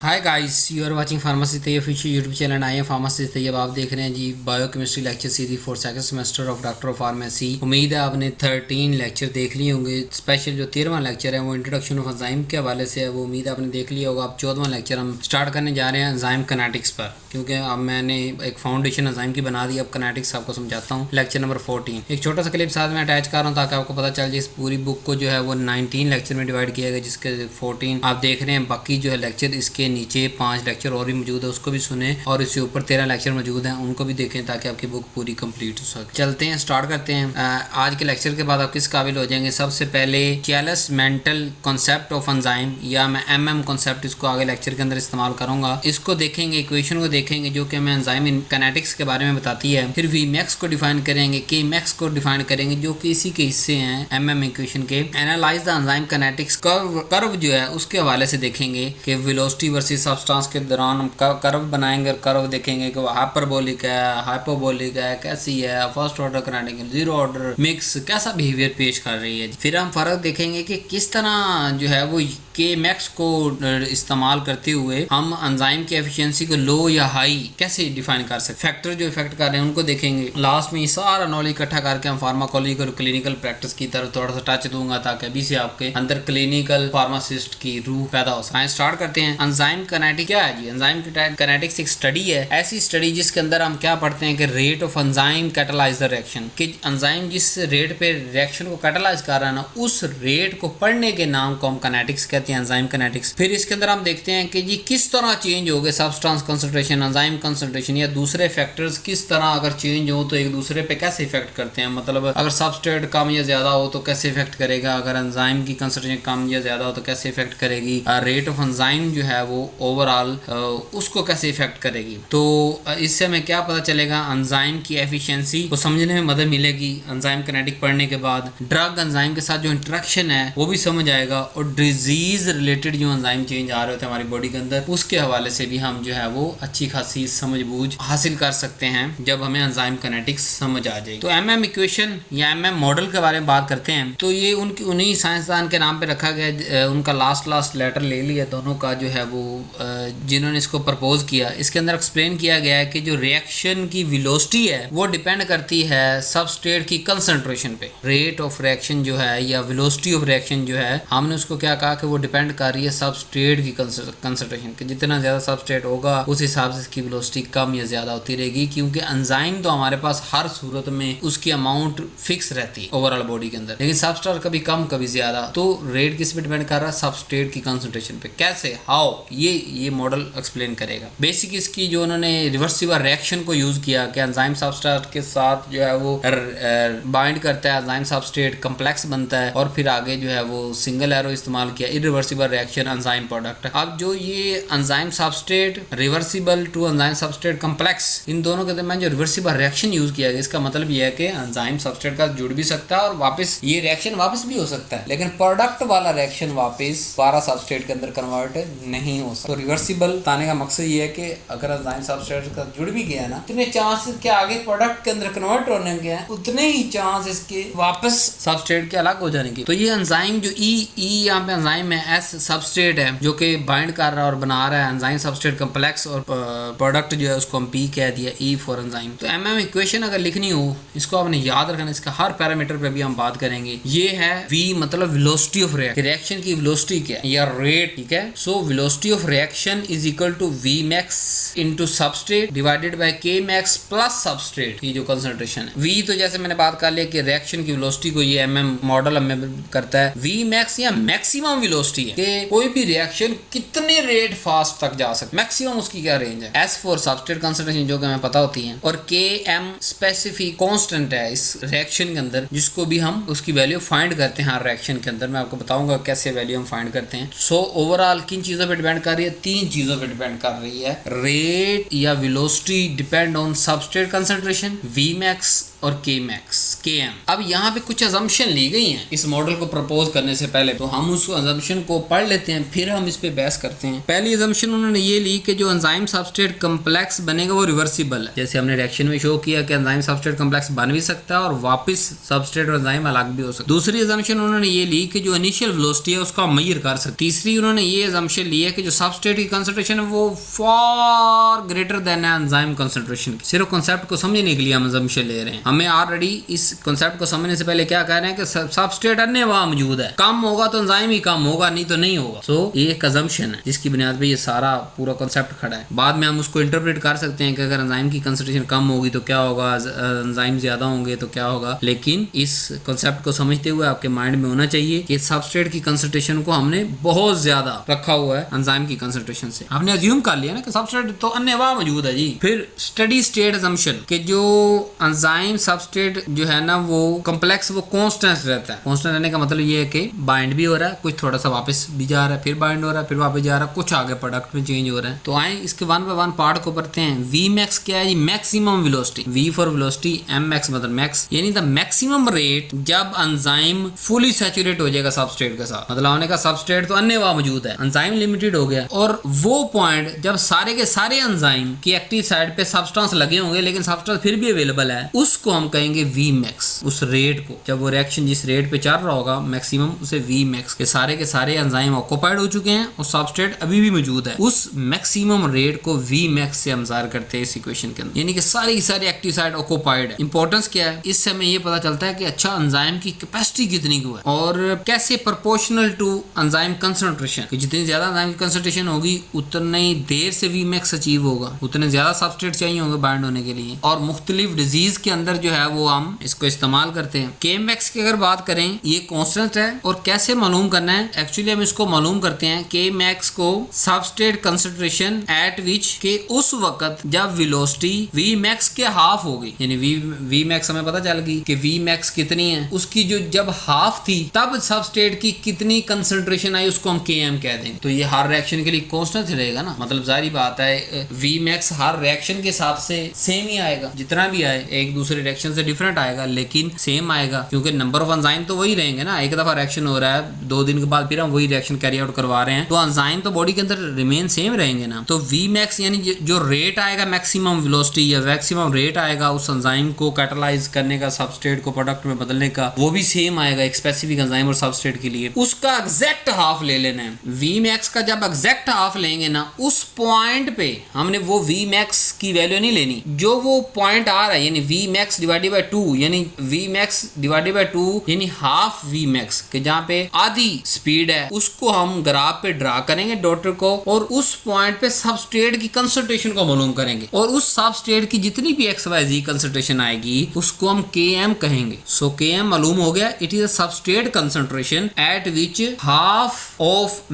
Hi guys, you are watching pharmacy Tayyab official YouTube channel. I am pharmacy Tayyab. आप देख रहे हैं जी biochemistry lecture series for second semester of doctor of pharmacy. उम्मीद है आपने 13 लेक्चर देख लिए होंगे। स्पेशल जो 13वां लेक्चर है वो इंट्रोडक्शन ऑफ एंजाइम के हवाले से है, वो उम्मीद आपने देख लिया होगा। अब 14वां लेक्चर हम स्टार्ट करने जा रहे हैं एंजाइम किनेटिक्स पर, क्योंकि अब मैंने एक फाउंडेशन एंजाइम की बना दी। अब किनेटिक्स आपको समझाता हूँ। लेक्चर नंबर 14 एक छोटा सा क्लिप साथ में अटैच कर रहा हूँ ताकि आपको पता चल जाए। इस पूरी बुक को जो है वो 19 लेक्चर में डिवाइड किया गया, जिसके 14 आप देख रहे हैं। बाकी जो है लेक्चर इसके नीचे 5 लेक्चर और भी मौजूद है, उसको भी सुने, और इसके ऊपर 13 लेक्चर मौजूद हैं, उनको भी देखें ताकि आपकी बुक पूरी कंप्लीट हो सके। चलते हैं, स्टार्ट करते हैं। आज के लेक्चर के बाद आप किस काबिल हो जाएंगे। सबसे पहले चैलस मेंटल कॉन्सेप्ट ऑफ एंजाइम, या मैं एमएम कॉन्सेप्ट इसको आगे लेक्चर के अंदर इस्तेमाल करूंगा। इसको देखेंगे, इक्वेशन को देखेंगे जो कि हमें एंजाइम किनेटिक्स के बारे में बताती है। फिर वी मैक्स को डिफाइन करेंगे, के मैक्स को डिफाइन करेंगे जो कि इसी के हिस्से हैं एमएम इक्वेशन के। Analyse the enzyme kinetics curve जो है उसके हवाले से देखेंगे कि वेलोसिटी वर्सेस सब्सटेंस के दौरान हम कर्व बनाएंगे, और कर्व देखेंगे कि वो हाइपरबोलिक है, हाइपोबोलिक है, कैसी है, first order kinetic, zero order mix, कैसा बिहेवियर पेश कर रही है। फिर हम फर्क देखेंगे कि किस तरह जो है वो के मैक्स को इस्तेमाल करते हुए हम एंजाइम की एफिशिएंसी को लो या हाई कैसे डिफाइन कर सकते, फैक्टर जो इफेक्ट कर रहे हैं उनको देखेंगे। लास्ट में ये सारा नॉलेज इकट्ठा करके हम फार्माकोलॉजी और क्लिनिकल प्रैक्टिस की तरफ थोड़ा सा टच दूंगा ताकि अभी से आपके अंदर क्लिनिकल फार्मासिस्ट की रूह पैदा हो सके। स्टार्ट करते हैं। एंजाइम किनेटिक्स क्या है जी? एंजाइम किनेटिक्स एक स्टडी है, ऐसी स्टडी जिसके अंदर हम क्या पढ़ते हैं कि rate of enzyme catalyse the reaction, कि एंजाइम जिस रेट पे रिएक्शन को कैटालाइज कर रहा है ना, उस रेट को पढ़ने के नाम को हम किनेटिक्स कहते हैं, एंजाइम किनेटिक्स। फिर इसके अंदर हम देखते हैं कि जी किस तरह चेंज हो गए सब्सटेंस कंसंट्रेशन, एंजाइम कंसंट्रेशन या दूसरे फैक्टर्स किस तरह अगर चेंज हो तो एक दूसरे पे कैसे इफेक्ट करते हैं। मतलब अगर सबस्ट्रेट कम या ज्यादा हो तो कैसे इफेक्ट करेगा, अगर एंजाइम की कंसंट्रेशन कम या ज्यादा हो तो कैसे इफेक्ट करेगी, रेट ऑफ एंजाइम जो है वो ओवरऑल उसको कैसे इफेक्ट करेगी। तो इससे हमें क्या पता चलेगा, एंजाइम की एफिशिएंसी को समझने में मदद मिलेगी। एंजाइम किनेटिक पढ़ने के बाद ड्रग एंजाइम के साथ जो इंटरेक्शन है वो भी समझ आएगा, और डिजीज रिलेटेड जो एंजाइम चेंज आ रहे होते हैं हमारी बॉडी के अंदर, उसके हवाले से भी हम जो है वो अच्छी खासी समझ बूझ हासिल कर सकते हैं जब हमें एंजाइम किनेटिक्स समझ आ जाए। तो एमएम इक्वेशन या एमएम मॉडल के बारे में बात करते हैं। तो ये उनकी उन्हीं साइंसदान के नाम पे रखा गया, उनका लास्ट लेटर ले लिया दोनों का जो है वो, जिन्होंने इसको प्रपोज किया। इसके अंदर एक्सप्लेन किया गया है कि जो रिएक्शन की वेलोसिटी है वो डिपेंड करती है सबस्ट्रेट की कंसंट्रेशन पे। रेट ऑफ रिएक्शन जो है या वेलोसिटी ऑफ रिएक्शन जो है, हमने उसको क्या कहा कि वो डिपेंड कर रही है सबस्ट्रेट की कंसंट्रेशन के। जितना ज्यादा सबस्ट्रेट होगा उस हिसाब से इसकी वेलोसिटी कम या ज्यादा होती रहेगी, क्योंकि एंजाइम तो हमारे पास हर सूरत में उसकी अमाउंट फिक्स रहती है ओवरऑल बॉडी के अंदर, लेकिन सबस्ट्रेट कभी कम कभी ज्यादा। तो रेट किस पे डिपेंड कर रहा है? सबस्ट्रेट की कंसंट्रेशन पे। कैसे, हाउ, ये मॉडल एक्सप्लेन करेगा। बेसिक इसकी जो उन्होंने रिवर्सिबल रिएक्शन को यूज किया कि एंजाइम सबस्ट्रेट के साथ जो है वो बाइंड करता है, एंजाइम सबस्ट्रेट कॉम्प्लेक्स बनता है, और फिर आगे जो है वो सिंगल एरो इस्तेमाल किया, इरिवर्सिबल रिएक्शन एंजाइम प्रोडक्ट। अब जो ये enzyme substrate reversible to enzyme substrate complex, इन दोनों के दरमियान जो रिवर्सिबल रिएक्शन यूज किया गया, इसका मतलब ये है कि एंजाइम सबस्ट्रेट का जुड़ भी सकता है और वापस ये रिएक्शन वापस भी हो सकता है, लेकिन प्रोडक्ट वाला रिएक्शन वापस दोबारा सबस्ट्रेट के अंदर कन्वर्ट नहीं हो सकता। तो रिवर्सिबल बताने का मकसद ये है कि अगर एंजाइम सबस्ट्रेट का जुड़ भी गया ना, इतने चांसेस के आगे प्रोडक्ट के अंदर कन्वर्ट होने के हैं, उतने ही चांस इसके वापस सबस्ट्रेट के अलग हो जाने की। तो ये एंजाइम जो ई यहाँ पे एंजाइम है, एस सबस्ट्रेट है जो कि बाइंड कर रहा है और बना रहा है एंजाइम सबस्ट्रेट कॉम्प्लेक्स, और प्रोडक्ट जो है उसको हम पी कह दिया, ई फॉर एंजाइम। तो एमएम इक्वेशन अगर लिखनी हो, इसको आपने याद रखना, इसका हर पैरामीटर पे भी हम बात करेंगे। ये है वी मतलब वेलोसिटी ऑफ रिएक्शन की वेलोसिटी क्या है या रेट, ठीक है। So velocity of reaction is equal to V max into substrate divided by K max plus substrate की जो कंसंट्रेशन है। वी तो जैसे मैंने बात कर लिया कि रिएक्शन की वेलोसिटी को ये एमएम मॉडल हमें करता है। वी मैक्स या मैक्सिमम वेलोसिटी है कि कोई भी रिएक्शन कितने रेट फास्ट तक जा सकता है, मैक्सिमम उसकी क्या रेंज है। एस फॉर सबस्ट्रेट कंसंट्रेशन जो कि हमें पता होती है, और के एम स्पेसिफिक कांस्टेंट है इस रिएक्शन के अंदर, जिसको भी हम उसकी वैल्यू फाइंड करते हैं हर रिएक्शन के अंदर। मैं आपको बताऊंगा कैसे वैल्यू हम फाइंड करते हैं। सो ओवरऑल किन चीजों पे डिपेंड कर रही है? 3 चीजों पे डिपेंड कर रही है। रेट या velocity depend on substrate concentration, V max और KM। अब यहाँ पे कुछ अजम्पशन ली गई हैं इस मॉडल को प्रपोज करने से पहले, तो हम उस अजम्पशन को पढ़ लेते हैं, फिर हम इस पे बहस करते हैं। पहली अजम्पशन उन्होंने ये ली कि जो एंजाइम सबस्ट्रेट कम्प्लेक्स बनेगा वो रिवर्सिबल है, जैसे हमने रिएक्शन में शो किया कि एंजाइम सबस्ट्रेट कम्प्लेक्स बन भी सकता है और वापस सबस्ट्रेट और एंजाइम अलग भी हो सकता है। दूसरी अजम्पशन उन्होंने ये ली कि जो इनिशियल वेलोसिटी है उसका मेजर कर सकते। तीसरी उन्होंने ये अजम्पशन ली है कि जो सबस्ट्रेट की कंसंट्रेशन है वो far greater than enzyme concentration. सिर्फ कांसेप्ट को समझने के लिए हम अजम्पशन ले रहे हैं। हमें ऑलरेडी इस कांसेप्ट को समझने से पहले क्या कह रहे हैं कि सबस्ट्रेट अन्य वहां मौजूद है, कम होगा तो एंजाइम ही कम होगा, नहीं तो नहीं होगा। सो ये एक अजम्पशन है जिसकी बुनियाद पे ये सारा पूरा कांसेप्ट खड़ा है। बाद में हम उसको इंटरप्रेट कर सकते हैं कि अगर एंजाइम की कंसंट्रेशन कम होगी तो क्या होगा, एंजाइम ज्यादा होंगे तो क्या होगा। लेकिन इस कांसेप्ट को समझते हुए आपके माइंड में होना चाहिए कि सबस्ट्रेट की कंसंट्रेशन को हमने बहुत ज्यादा रखा हुआ है एंजाइम की कंसंट्रेशन से। आपने अज्यूम कर लिया ना कि सबस्ट्रेट तो अन्य वहां मौजूद है जी। फिर स्टडी स्टेट अजम्पशन कि जो एंजाइम सबस्ट्रेट जो है ना वो कॉम्प्लेक्स वो कांस्टेंट रहता है। कांस्टेंट रहने का मतलब ये है कि बाइंड भी हो रहा है, कुछ थोड़ा सा वापस भी जा रहा है, फिर बाइंड हो रहा है, फिर वापस जा रहा है, कुछ आगे प्रोडक्ट में चेंज हो रहा है। तो आए इसके वन बाय वन पार्ट को पढ़ते हैं। Vmax क्या है जी? Maximum velocity. V for velocity, Mmax मतलब मैक्स, यानी द मैक्सिमम रेट जब एंजाइम फुली सैचुरेट हो जाएगा सबस्ट्रेट के साथ। मतलब होने का सबस्ट्रेट तो अन्य वहां मौजूद है, एंजाइम लिमिटेड हो गया, और वो पॉइंट जब सारे के सारे एंजाइम की एक्टिव साइड पे सब्सटेंस लगे होंगे लेकिन सब्सटेंस फिर भी अवेलेबल है, उसको हम कहेंगे Vmax। उस रेट को, जब वो रिएक्शन जिस रेट पे चल रहा होगा मैक्सिमम, उसे Vmax के सारे एंजाइम ऑक्युपाइड हो चुके हैं और सबस्ट्रेट अभी भी मौजूद है, उस मैक्सिमम रेट को Vmax से हम ज़ाहिर करते हैं इस इक्वेशन के अंदर, यानी कि सारी की सारी एक्टिव साइड ऑक्युपाइड है। इंपॉर्टेंस क्या है, इससे हमें ये पता चलता है कि अच्छा एंजाइम की कैपेसिटी कितनी को है और कैसे प्रोपोर्शनल टू एंजाइम कंसंट्रेशन, कि जितनी ज्यादा एंजाइम की कंसंट्रेशन होगी उतनी देर से Vmax अचीव होगा, उतने ज्यादा सबस्ट्रेट चाहिए होंगे बाइंड होने के लिए। और मुख्तलिफ डिजीज के अंदर जो है वो हम इसको इस्तेमाल करते हैं। Kmax की अगर बात करें ये कांस्टेंट है, और कैसे मालूम करना है, एक्चुअली हम इसको मालूम करते हैं Kmax को सबस्ट्रेट कंसंट्रेशन एट विच के उस वक्त जब वेलोसिटी Vmax के हाफ होगी, यानी Vmax हमें पता चल गई कि Vmax कितनी है, उसकी जो जब हाफ थी तब सबस्ट्रेट की कितनी कंसंट्रेशन आई उसको हम Km कह देंगे। तो ये हर रिएक्शन के लिए कांस्टेंट रहेगा ना, मतलब जारी बात है Vmax हर रिएक्शन के हिसाब से सेम ही आएगा, जितना भी आए एक दूसरे रिएक्शन से डिफरेंट आएगा लेकिन सेम आएगा, क्योंकि नंबर ऑफ एंजाइम तो वही रहेंगे ना। एक दफा रिएक्शन हो रहा है, 2 दिन के बाद फिर हम वही रिएक्शन कैरी आउट करवा रहे हैं, तो एंजाइम तो बॉडी के अंदर रिमेन सेम रहेंगे ना। तो Vmax यानी जो रेट आएगा मैक्सिमम वेलोसिटी या मैक्सिमम रेट आएगा उस एंजाइम को कैटालाइज करने का, सबस्ट्रेट को प्रोडक्ट में बदलने का, वो भी सेम आएगा एक स्पेसिफिक एंजाइम और सबस्ट्रेट के लिए। उसका एग्जैक्ट हाफ ले लेना है। Vmax का जब एग्जैक्ट हाफ लेंगे ना, उस पॉइंट पे हमने वो Vmax की वैल्यू नहीं लेनी, जो वो पॉइंट आ रहा है, यानी Vmax डिवाइडेड बाय 2, यानी Vmax डिवाइडेड बाय 2 यानी हाफ Vmax के जहाँ पे आधी स्पीड है, उसको हम ग्राफ पे ड्रा करेंगे डॉटर को, और उस पॉइंट पे सबस्ट्रेट की कंसंट्रेशन को मालूम करेंगे, और उस सबस्ट्रेट की जितनी भी XYZ कंसंट्रेशन आएगी उसको हम Km कहेंगे। सो Km मालूम हो गया, it is a substrate concentration eight which half of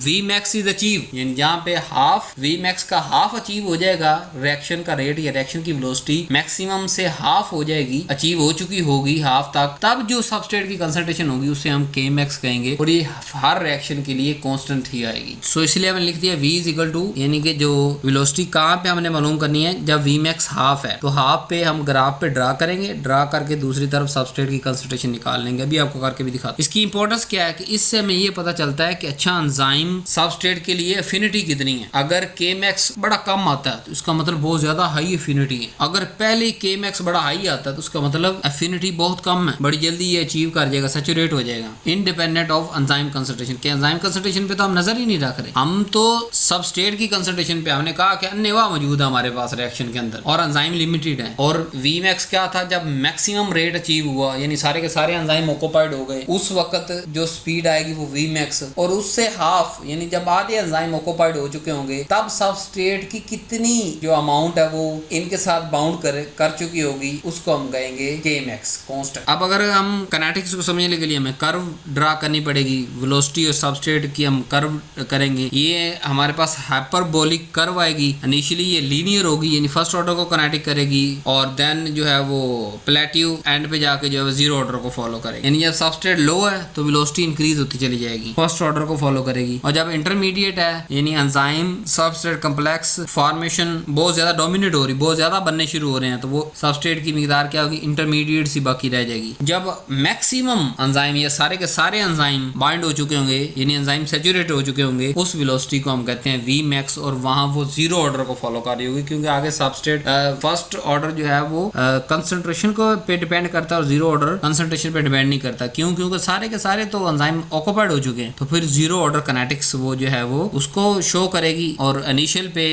Vmax is achieve, यानी जहाँ पे हाफ Vmax का हाफ अचीव हो जाएगा, रिएक्शन का रेट या रिएक्शन की वेलोसिटी मैक्सिमम से हाफ हो जाएगी, अचीव हो चुकी होगी हाफ तक, तब जो सबस्ट्रेट की कंसंट्रेशन होगी उसे हम Kmax कहेंगे, और ये हर रिएक्शन के लिए कांस्टेंट ही आएगी। सो इसलिए हमने लिख दिया V इज इक्वल टू, यानी कि जो वेलोसिटी कहाँ पे हमने मालूम करनी है, जब Vmax हाफ है तो हाफ पे हम ग्राफ पे ड्रा करेंगे, ड्रा करके दूसरी तरफ सबस्ट्रेट की कंसंट्रेशन निकाल लेंगे। अभी आपको करके भी दिखाता हूं। इसकी इंपॉर्टेंस क्या है कि इससे हमें ये पता चलता है कि अच्छा एंजाइम सबस्ट्रेट के लिए एफिनिटी कितनी है। अगर Kmax बड़ा कम आता है तो इसका मतलब बहुत ज्यादा हाई एफिनिटी है, अगर पहले Kmax बड़ा हाई आता है तो उसका मतलब एफिनिटी बहुत कम है, बड़ी जल्दी ये अचीव कर जाएगा, सैचुरेट हो जाएगा, इंडिपेंडेंट ऑफ एंजाइम कंसंट्रेशन के। एंजाइम कंसंट्रेशन पे तो हम नजर ही नहीं रख रहे, हम तो सबस्ट्रेट की कंसंट्रेशन पे हमने कहा कि अन्य मौजूद है हमारे पास रिएक्शन के अंदर और एंजाइम लिमिटेड है। और Vmax क्या था, जब मैक्सिमम रेट अचीव हुआ यानी सारे के सारे एंजाइम ऑक्युपाइड हो गए, उस वक्त जो स्पीड आएगी वो Vmax, और उससे हाफ यानी जब आधे एंजाइम ऑक्युपाइड हो चुके होंगे तब सबस्ट्रेट की कितनी जो अमाउंट है वो इनके साथ बाउंड कर चुकी होगी, उसको हम कहेंगे Kmax कांस्टेंट। अब अगर हम काइनेटिक्स को समझने के लिए हमें कर्व ड्रा करनी पड़ेगी, वेलोसिटी और सबस्ट्रेट की हम कर्व करेंगे, ये हमारे पास हाइपरबोलिक कर्व आएगी। इनिशियली ये लीनियर होगी यानी फर्स्ट ऑर्डर को काइनेटिक करेगी, और देन जो है वो प्लेट्यू एंड पे जाके जो है जीरो ऑर्डर को फॉलो करेगी, यानी जब सबस्ट्रेट लो है तो वेलोसिटी इंक्रीज होती चली जाएगी, फर्स्ट ऑर्डर को फॉलो करेगी। और जब इंटरमीडिएट है यानी एंजाइम सबस्ट्रेट कॉम्प्लेक्स फॉर्मेशन बहुत ज्यादा डोमिनेट हो रही, बहुत ज्यादा बनने शुरू हो रहे हैं, तो वो सबस्ट्रेट की की मिकदार क्या होगी, इंटरमीडिएट सी बाकी रह जाएगी। जब मैक्सिमम एंजाइम या सारे के सारे एंजाइम बाइंड हो चुके होंगे, यानी एंजाइम सैचुरेट हो चुके होंगे, उस वेलोसिटी को हम कहते हैं वी मैक्स, और वहां वो जीरो ऑर्डर को फॉलो कर रही होगी, क्योंकि आगे सबस्ट्रेट फर्स्ट ऑर्डर जो है वो कंसंट्रेशन को पे डिपेंड करता है और जीरो ऑर्डर कंसंट्रेशन पे डिपेंड नहीं करता। क्यों? क्योंकि सारे के सारे तो एंजाइम ऑक्युपाइड हो चुके हैं। तो फिर जीरो ऑर्डर काइनेटिक्स वो जो है वो उसको शो करेगी, और इनिशियल पे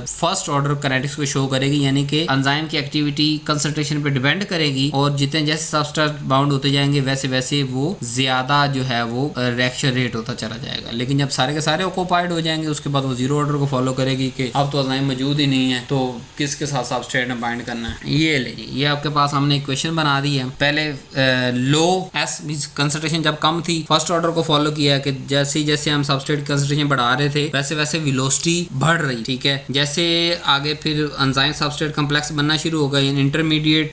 फर्स्ट ऑर्डर काइनेटिक्स को शो करेगी, यानी कि एंजाइम की एक्टिविटी कंसंट्रेशन पे डिपेंड करेगी, और जितने जैसे सबस्ट्रेट बाउंड होते जाएंगे वैसे वैसे वो ज्यादा जो है वो रिएक्शन रेट होता चला जाएगा। लेकिन जब सारे के सारे ऑक्युपाइड हो जाएंगे उसके बाद वो जीरो ऑर्डर को फॉलो करेगी कि अब तो एंजाइम मौजूद ही नहीं है, तो किसके साथ सबस्ट्रेट ने बाइंड करना है। ये ले जी, ये आपके पास हमने इक्वेशन बना दी है। पहले लो एस मींस कंसंट्रेशन जब कम थी, फर्स्ट ऑर्डर को फॉलो किया कि जैसे जैसे हम सबस्ट्रेट कंसंट्रेशन बढ़ा रहे थे वैसे वैसे वेलोसिटी बढ़ रही, ठीक है। जैसे आगे फिर एंजाइम सबस्ट्रेट कॉम्प्लेक्स बनना शुरू हो गए, इंटरमीडिएट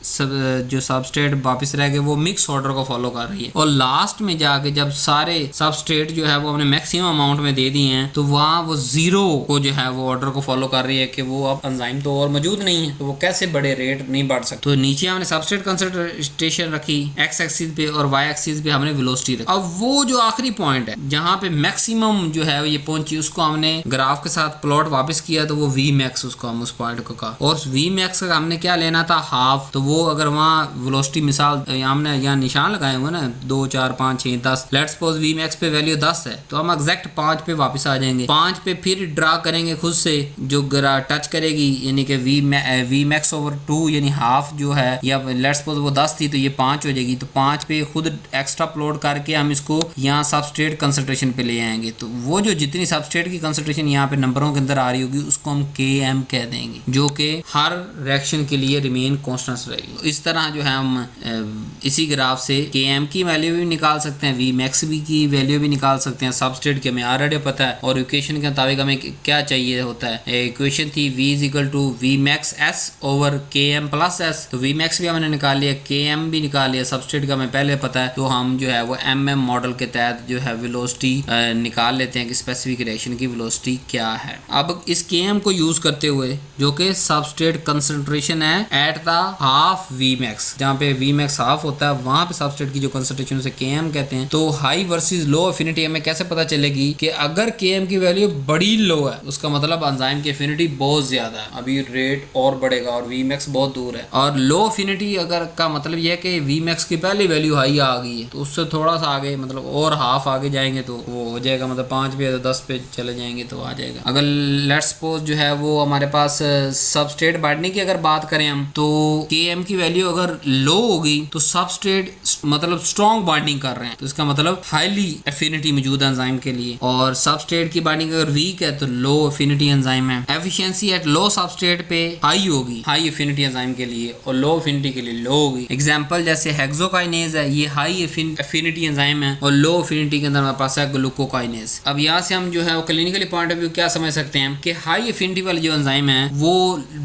जो सबस्ट्रेट वापस रह गए वो मिक्स ऑर्डर को फॉलो कर रही है, और लास्ट में जाके जब सारे सबस्ट्रेट जो है वो हमने मैक्सिमम अमाउंट में दे दिए हैं तो वहां वो जीरो को जो है वो ऑर्डर को फॉलो कर रही है कि वो अब एंजाइम तो और मौजूद नहीं है, तो वो कैसे बड़े रेट नहीं बढ़ सकते। तो नीचे हमने सबस्ट्रेट कंसंट्रेशन रखी एक्स एक्सिस पे और वाई एक्सिस पे हमने वेलोसिटी रखी। अब वो जो आखिरी पॉइंट है जहां पे मैक्सिमम जो है ये पहुंची, उसको हमने ग्राफ के साथ प्लॉट वापस किया, तो वो वी मैक्स उसको हम उस पॉइंट को कहा, और वी मैक्स का हमने क्या लेना था, हाफ। तो वो अगर वहाँ वेलोसिटी मिसाल हमने यहाँ निशान लगाए हुए ना 2 4 5 6 10, लेट्स सपोज वी मैक्स पे वैल्यू 10 है, तो हम एग्जैक्ट 5 पे वापस आ जाएंगे। 5 पे फिर ड्रा करेंगे खुद से, जो टच करेगी यानी कि वी मैक्स ओवर 2 यानी हाफ जो है, या लेट्स सपोज वो 10 थी तो ये 5 हो जाएगी, तो 5 पे खुद एक्स्ट्रा प्लॉट करके हम इसको यहाँ सबस्ट्रेट कंसंट्रेशन पे ले आएंगे। तो वो जो जितनी सबस्ट्रेट की कंसंट्रेशन यहाँ पे नंबरों के अंदर आ रही होगी उसको हम Km कह देंगे, जो कि हर रिएक्शन के लिए रिमेन कांस्टेंट रहेगी। इस तरह जो है हम इसी ग्राफ से Km की वैल्यू भी निकाल सकते हैं, वी मैक्स भी की वैल्यू भी निकाल सकते हैं। सबस्ट्रेट के हमें ऑलरेडी पता है, और इक्वेशन के मुताबिक हमें क्या चाहिए होता है, इक्वेशन थी V = V max S over Km plus S, तो V max भी हमने निकाल लिया, Km भी निकाल लिया, सबस्ट्रेट का हमें पहले पता है, तो हम जो है वो MM मॉडल के तहत जो है वेलोसिटी निकाल लेते हैं कि स्पेसिफिक रिएक्शन की वेलोसिटी क्या है। अब इस Km को यूज करते हुए, जो कि सबस्ट्रेट कंसंट्रेशन है at the half V max, जहाँ पे V max हाफ होता है वहां पे सबस्ट्रेट की जो कंसंट्रेशन उसे Km कहते हैं। तो हाई वर्सेस लो एफिनिटी हमें कैसे पता चलेगी कि अगर Km की वैल्यू बड़ी लो है उसका मतलब एंजाइम की एफिनिटी बहुत ज्यादा है, अभी रेट और बढ़ेगा और V max बहुत दूर है। और लो एफिनिटी अगर का मतलब यह है कि V max की पहली वैल्यू हाई आ गई है, तो उससे थोड़ा सा आगे मतलब और हाफ आगे जाएंगे तो वो हो जाएगा, मतलब 5 पे 10 पे चले जाएंगे तो आ जाएगा। अगर लेट्स सपोज जो है वो हमारे पास सबस्ट्रेट बाइंडिंग की अगर बात करें हम, तो Km की वैल्यू अगर लो होगी तो सबस्ट्रेट मतलब स्ट्रॉन्ग बाइंडिंग कर रहे हैं, तो इसका मतलब हाईली एफिनिटी मौजूद है एंजाइम के लिए। और सबस्ट्रेट की बाइंडिंग अगर वीक है तो लो एफिनिटी एंजाइम है। एफिशिएंसी एट लो सबस्ट्रेट पे हाई होगी, हाई एफिनिटी एंजाइम के लिए, और लो एफिनिटी के लिए लो होगी। एग्जांपल जैसे हेक्सोकाइनेज है, ये हाई एफिनिटी एंजाइम है, और लो एफिनिटी के अंदर हमारे पास है ग्लूकोकाइनेज। अब यहाँ से हम जो है वो क्लिनिकली पॉइंट ऑफ व्यू क्या समझ सकते हैं कि हाई एफिनिटी वाले जो एंजाइम है वो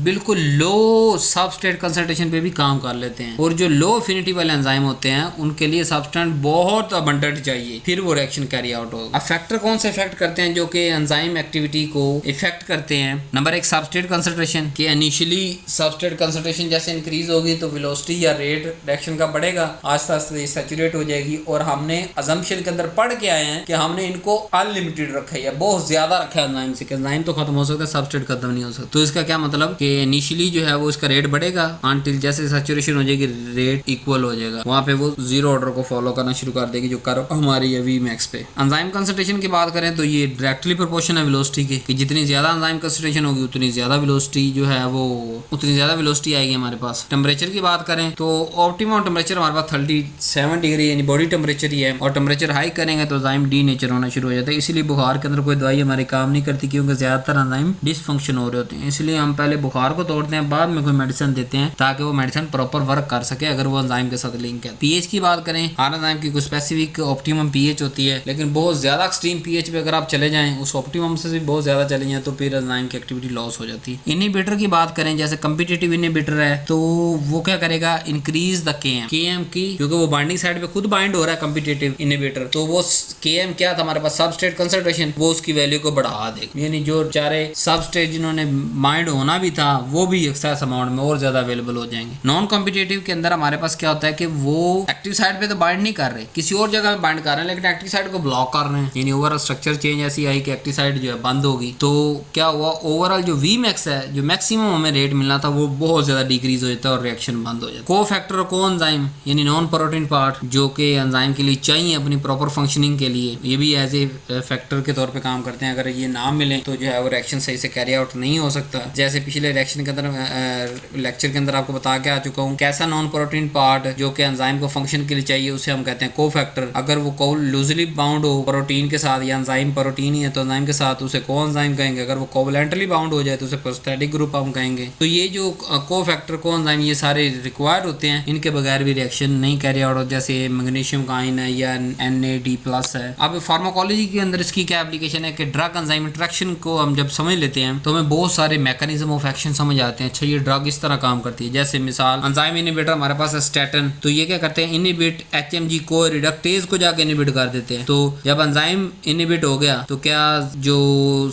बिल्कुल लो सबस्ट्रेट कंसंट्रेशन पे भी काम कर लेते हैं, और जो लो एफिनिटी वाले एंजाइम होते हैं उनके लिए सब्सटेंस बहुत अबंडेंट चाहिए, फिर वो रिएक्शन कैरी आउट होगा। अब फैक्टर कौन से इफेक्ट करते हैं जो कि एंजाइम एक्टिविटी को इफेक्ट करते हैं? नंबर 1 सबस्ट्रेट कंसंट्रेशन, कि इनिशियली सबस्ट्रेट कंसंट्रेशन जैसे इंक्रीज होगी तो वेलोसिटी या रेट रिएक्शन का बढ़ेगा, आस्ते आस्ते सैचुरेट हो जाएगी। और हमने अजम्पशन के अंदर पढ़ के आए हैं कि हमने इनको अनलिमिटेड रखा है, बहुत ज्यादा रखा है एंजाइम से, कि एंजाइम तो खत्म हो सकता है सबस्ट्रेट खत्म नहीं हो सकता। तो इसका क्या मतलब कि इनिशियली जो है वो इसका रेट बढ़ेगा, अनटिल जैसे सैचुरेशन हो जाएगी रेट इक्वल हो जाएगा, वहां पे वो जीरो ऑर्डर को फॉलो करना शुरू कर देगी जो कर्व हमारी है वी मैक्स पे। एंजाइम कंसंट्रेशन की बात करें तो ये डायरेक्टली प्रोपोर्शनल है वेलोसिटी के, कि जितनी ज्यादा एंजाइम कंसंट्रेशन होगी उतनी ज्यादा वेलोसिटी जो है वो उतनी ज्यादा वेलोसिटी आएगी हमारे पास। टेम्परेचर की बात करें तो ऑप्टिमम टेम्परेचर हमारे पास 37 डिग्री यानी बॉडी टेम्परेचर ही है, और टेम्परेचर हाई करेंगे तो एंजाइम डीनेचर होना शुरू हो जाता है। इसीलिए बुखार के अंदर कोई दवाई हमारे काम नहीं करती, क्योंकि ज्यादातर एंजाइम डिसफंक्शन हो रहे होते हैं। इसलिए हम पहले बुखार को तोड़ते हैं, बाद में कोई मेडिसिन देते हैं ताकि वो मेडिसिन प्रॉपर वर्क कर सके अगर वो एंजाइम के साथ लिंक है। पीएच की बात करें, हर एंजाइम की कोई स्पेसिफिक ऑप्टिमम पीएच होती है, लेकिन बहुत ज्यादा एक्सट्रीम पीएच पे अगर आप चले जाएं, उस ऑप्टिमम से भी बहुत ज्यादा चले जाएं, तो फिर एंजाइम की एक्टिविटी लॉस हो जाती है। इनहिबिटर की बात करें, जैसे कम्पिटिटिव इनहिबिटर है तो वो क्या करेगा, इंक्रीज द केएम की, क्योंकि वो बाइंडिंग साइड पे खुद बाइंड हो रहा है कम्पिटिटिव इनहिबिटर, तो वो केएम क्या था हमारे पास, सबस्ट्रेट कंसंट्रेशन, वो उसकी वैल्यू को बढ़ा देगा, यानी जो चारे सबस्ट्रेट जिन्होंने बाइंड होना भी था वो भी एक्सेस अमाउंट में और ज्यादा अवेलेबल हो जाएंगे। नॉन कॉम्पिटिटिव के अंदर हमारे पास क्या होता है कि वो एक्टिव साइड पे तो बाइंड नहीं कर रहे, किसी और जगह पे बाइंड कर रहे हैं, लेकिन एक्टिव साइड को ब्लॉक कर रहे हैं, यानी ओवरऑल स्ट्रक्चर चेंज ऐसी आई कि एक्टिव साइड जो है बंद होगी, तो क्या हुआ, ओवरऑल जो वी मैक्स है, जो मैक्सिमम हमें रेट मिलना था वो बहुत ज्यादा डिक्रीज हो जाता है और रिएक्शन बंद हो जाता है। को फैक्टर और को एंजाइम यानी नॉन प्रोटीन पार्ट जो कि एंजाइम के लिए चाहिए अपनी प्रॉपर फंक्शनिंग के लिए, ये भी एज ए फैक्टर के तौर पे काम करते हैं। अगर ये ना मिले तो जो है वो रिएक्शन सही से कैरी आउट नहीं हो सकता। जैसे पिछले रिएक्शन के अंदर लेक्चर के अंदर आपको बता के आ चुका हूँ, कैसा नॉन प्रोटीन पार्ट जो कि एंजाइम को फंक्शन के लिए चाहिए उसे हम कहते हैं को फैक्टर। अगर वो लूजली बाउंड हो प्रोटीन के साथ, या एंजाइम प्रोटीन ही है तो एंजाइम के साथ उसे को एंजाइम कहेंगे। अगर वो कोवलेंटली बाउंड हो जाए तो उसे प्रोस्थेटिक ग्रुप हम कहेंगे। तो ये जो को फैक्टर, को एंजाइम, ये सारे रिक्वायर्ड होते हैं, इनके बगैर भी रिएक्शन नहीं कैरी आउट हो। जैसे मैग्नीशियम का आयन है या NAD+ है। अब फार्माकोलॉजी के अंदर इसकी क्या एप्लीकेशन है कि ड्रग एंजाइम इंटरेक्शन को हम जब समझ लेते हैं तो हमें बहुत सारे मैकेनिज्म ऑफ एक्शन समझ आते हैं। अच्छा, ये ड्रग इस तरह काम करती है। जैसे मिसाल एंजाइम इनहिबिटर हमारे पास है स्टैटिन, तो ये क्या करते हैं, इनहिबिट HMG को रिडक्टेज को जाके इनहिबिट कर देते हैं। तो जब एंजाइम इनहिबिट हो गया तो क्या जो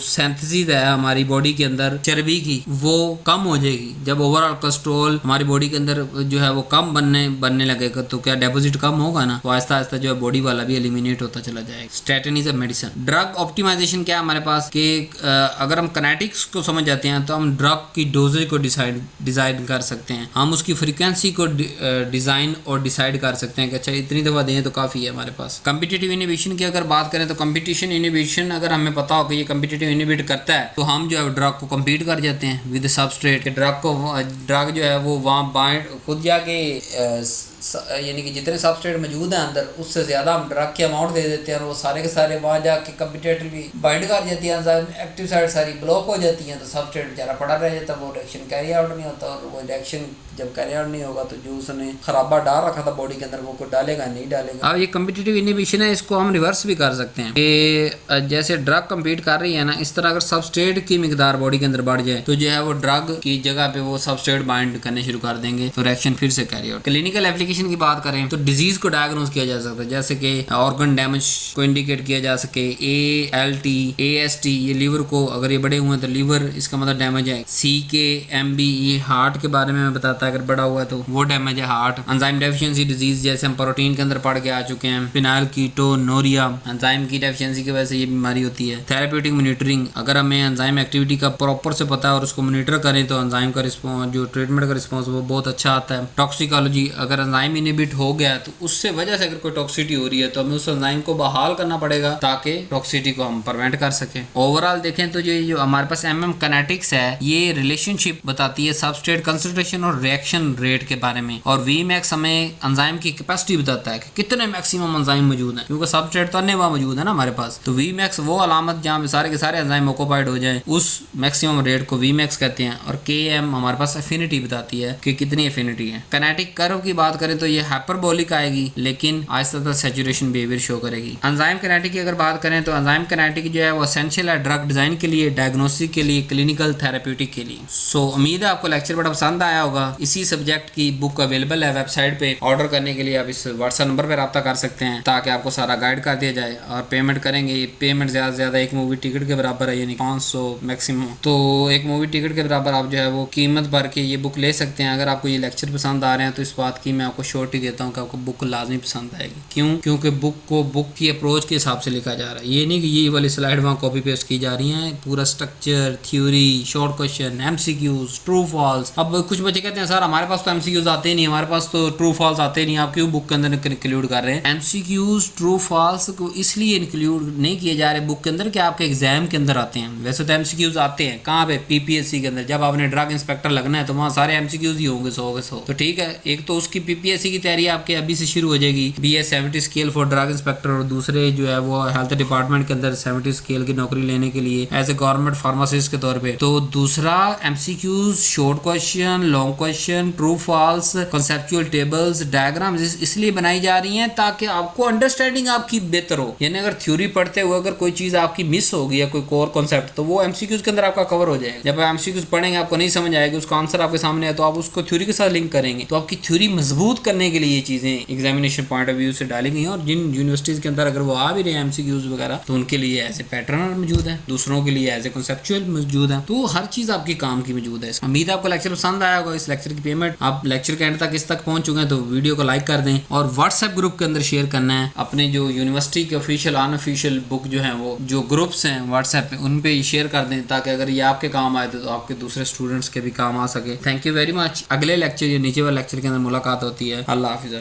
सिंथेसिस है हमारी बॉडी के अंदर चर्बी की वो कम हो जाएगी। जब ओवरऑल कोलेस्ट्रॉल हमारी बॉडी के अंदर जो है वो कम बनने लगेगा तो क्या डिपॉजिट कम होगा ना, तो आहिस्ता आहिस्ता जो है बॉडी वाला भी एलिमिनेट होता चला जाएगा। Statin is a medicine. Drug optimisation क्या है हमारे पास कि अगर हम किनेटिक्स को समझ जाते हैं तो हम ड्रग की डोजेज को डिजाइन कर सकते हैं, हम उसकी फ्रीक्वेंसी को डिजाइन और डिसाइड कर सकते हैं कि अच्छा इतनी दफा दें तो काफी है हमारे पास। कम्पिटिटिव इनहिबिशन की अगर बात करें तो कम्पिटिशन इनहिबिशन अगर हमें पता हो कि ये कम्पिटिटिव इनहिबिट करता है तो हम जो है ड्रग को कम्पीट कर जाते हैं विद सबस्ट्रेट। ड्रग जो है वो वहाँ बाइंड खुद जाके यानी कि जितने सबस्ट्रेट मौजूद हैं अंदर उससे ज़्यादा हम ड्रग की अमाउंट दे देते हैं और वो सारे के सारे वहाँ जाके कम्पिटेटिवली बाइंड कर जाती है, एक्टिव साइड सारी ब्लॉक हो जाती हैं, तो सबस्ट्रेट बेचारा पड़ा रह जाता है, वो रिएक्शन कैरी आउट नहीं होता। और वो रिएक्शन जब कैरी आउट नहीं होगा तो जो उसने खराबा डाल रखा था बॉडी के अंदर वो को डालेगा नहीं डालेगा। अब ये कम्पिटिटिव इनहिबिशन है, इसको हम रिवर्स भी कर सकते हैं कि जैसे ड्रग कम्पीट कर रही है ना, इस तरह अगर सबस्ट्रेट की मिकदार बॉडी के अंदर बढ़ जाए तो जो है वो ड्रग की जगह पे वो सबस्ट्रेट बाइंड करने शुरू कर देंगे, तो रिएक्शन फिर से कैरी आउट। क्लिनिकल एप्लीकेशन की बात करें तो डिजीज को डायग्नोज किया जा सकता है, जैसे कि ऑर्गन डैमेज को इंडिकेट किया जा सके। ALT AST ये लीवर को, अगर ये बड़े हुए हैं तो लीवर इसका मतलब डैमेज है। CKMB ये हार्ट के बारे में बताता है, अगर बड़ा हुआ है तो वो डैमेज है हार्ट। एंजाइम डेफिशिएंसी डिजीज जैसे हम प्रोटीन के अंदर पढ़ के आ चुके हैं, फिनाइल कीटोनूरिया, एंजाइम की डेफिशिएंसी की वजह से ये बीमारी होती है। थेरेप्यूटिक मॉनिटरिंग, अगर हमें एंजाइम एक्टिविटी का प्रॉपर से पता है और उसको मॉनिटर करें तो एंजाइम का रिस्पॉन्स, जो ट्रीटमेंट का रिस्पॉन्स वो बहुत अच्छा आता है। टॉक्सिकोलॉजी, अगर एंजाइम इनहिबिट हो गया तो उससे वजह से अगर कोई टॉक्सिटी हो रही है तो हमें उस एंजाइम को बहाल करना पड़ेगा ताकि टॉक्सिटी को हम प्रिवेंट कर सकें। ओवरऑल देखें तो जो हमारे पास किनेटिक्स है ये रिलेशनशिप बताती है सबस्ट्रेट कंसंट्रेशन और रिएक्शन रेट के बारे में, और Vmax हमें एंजाइम की कैपेसिटी बताता है कि कितने मैक्सिमम एंजाइम मौजूद है, क्योंकि सबस्ट्रेट तो अन्य वहाँ मौजूद है ना हमारे पास। तो Vmax वो अलामत जहाँ पे सारे के सारे एंजाइम ऑक्युपाइड हो जाए उस मैक्सिमम रेट को Vmax कहते हैं। और Km हमारे पास एफिनिटी बताती है कि कितनी एफिनिटी है। किनेटिक कर्व की बात करें तो ये हाइपरबोलिक आएगी लेकिन आहिस्ता सैचुरेशन बिहेवियर शो करेगी। एंजाइम किनेटिक की अगर बात करें तो एंजाइम किनेटिक जो है वो एसेंशियल है ड्रग डिजाइन के लिए, डायग्नोस्टिक के लिए, क्लिनिकल थेरेप्यूटिक के लिए। सो उम्मीद है आपको लेक्चर बड़ा पसंद आया होगा। इसी सब्जेक्ट की बुक अवेलेबल है वेबसाइट पे, ऑर्डर करने के लिए आप इस व्हाट्सएप नंबर पे रब्ता कर सकते हैं ताकि आपको सारा गाइड कर दिया जाए। और पेमेंट करेंगे, पेमेंट ज़्यादा से ज़्यादा एक मूवी टिकट के बराबर है, यानी 500 मैक्सिमम। तो एक मूवी टिकट के बराबर आप जो है वो कीमत भर के ये बुक ले सकते हैं। अगर आपको ये लेक्चर पसंद आ रहे हैं तो इस बात की मैं आपको श्योरिटी देता हूँ कि आपको बुक लाजमी पसंद आएगी। क्यों? क्योंकि बुक को बुक की अप्रोच के हिसाब से लिखा जा रहा है। ये नहीं कि ये वाली स्लाइड वहाँ कॉपी पेस्ट की जा रही हैं, पूरा structure, theory, short question, MCQs, true false. अब कुछ बच्चे कहते हैं सर हमारे पास तो MCQs आते ही नहीं, हमारे पास तो ट्रू फॉल्स आते ही नहीं, आप क्यों बुक के अंदर इंक्लूड कर रहे हैं? MCQs ट्रू फॉल्स को इसलिए इंक्लूड नहीं किए जा रहे बुक के अंदर कि आपके एग्जाम के अंदर आते हैं। वैसे तो MCQs आते हैं कहाँ पे? PPSC के अंदर। जब आपने ड्रग इंस्पेक्टर लगना है तो वहाँ सारे MCQs ही होंगे 100 के 100। तो ठीक है, एक तो उसकी यूपीएससी की तैयारी आपके अभी से शुरू हो जाएगी। BS 70 scale for drug inspector और दूसरे जो है वो हेल्थ डिपार्टमेंट के अंदर 70 स्केल की नौकरी लेने के लिए एज ए गवर्नमेंट फार्मासिस्ट के तौर पे। तो दूसरा MCQs, short question, long question, true false, conceptual tables, diagrams इसलिए बनाई जा रही हैं ताकि आपको अंडरस्टैंडिंग आपकी बेहतर हो। यानी अगर थ्योरी पढ़ते हुए अगर कोई चीज आपकी मिस हो गई या कोई कोर कॉन्सेप्ट तो वो MCQs के अंदर आपका कवर हो जाएगा। जब आप MCQs पढ़ेंगे आपको नहीं समझ आएगा, उसका आंसर आपके सामने है तो आप उसको थ्योरी के साथ लिंक करेंगे। तो आपकी थ्योरी मजबूत करने के लिए ये चीजें एग्जामिनेशन पॉइंट ऑफ व्यू से डाली गई हैं। और जिन यूनिवर्सिटीज के अंदर अगर वो आ भी रहे हैं MCQs वगैरह तो उनके लिए एज ए पैटर्नर मौजूद है, दूसरों के लिए एज ए कंसेप्चुअल मौजूद है। तो हर चीज आपकी काम की मौजूद है। उम्मीद है आपको लेक्चर पसंद आया होगा। इस लेक्चर की पेमेंट आप लेक्चर के एंड तक इस तक पहुंच चुके हैं तो वीडियो को लाइक कर दें और व्हाट्सएप ग्रुप के अंदर शेयर करना है। अपने जो यूनिवर्सिटी के ऑफिशियल अनऑफिशियल बुक जो है वो जो ग्रुप्स हैं व्हाट्सएप पे उन पे शेयर कर दें ताकि अगर ये आपके काम आए तो आपके दूसरे स्टूडेंट्स के भी काम आ सके। Thank you very much. अगले लेक्चर या नीचे वाले लेक्चर के अंदर मुलाकात होती है। अल्लाह हाफिज़।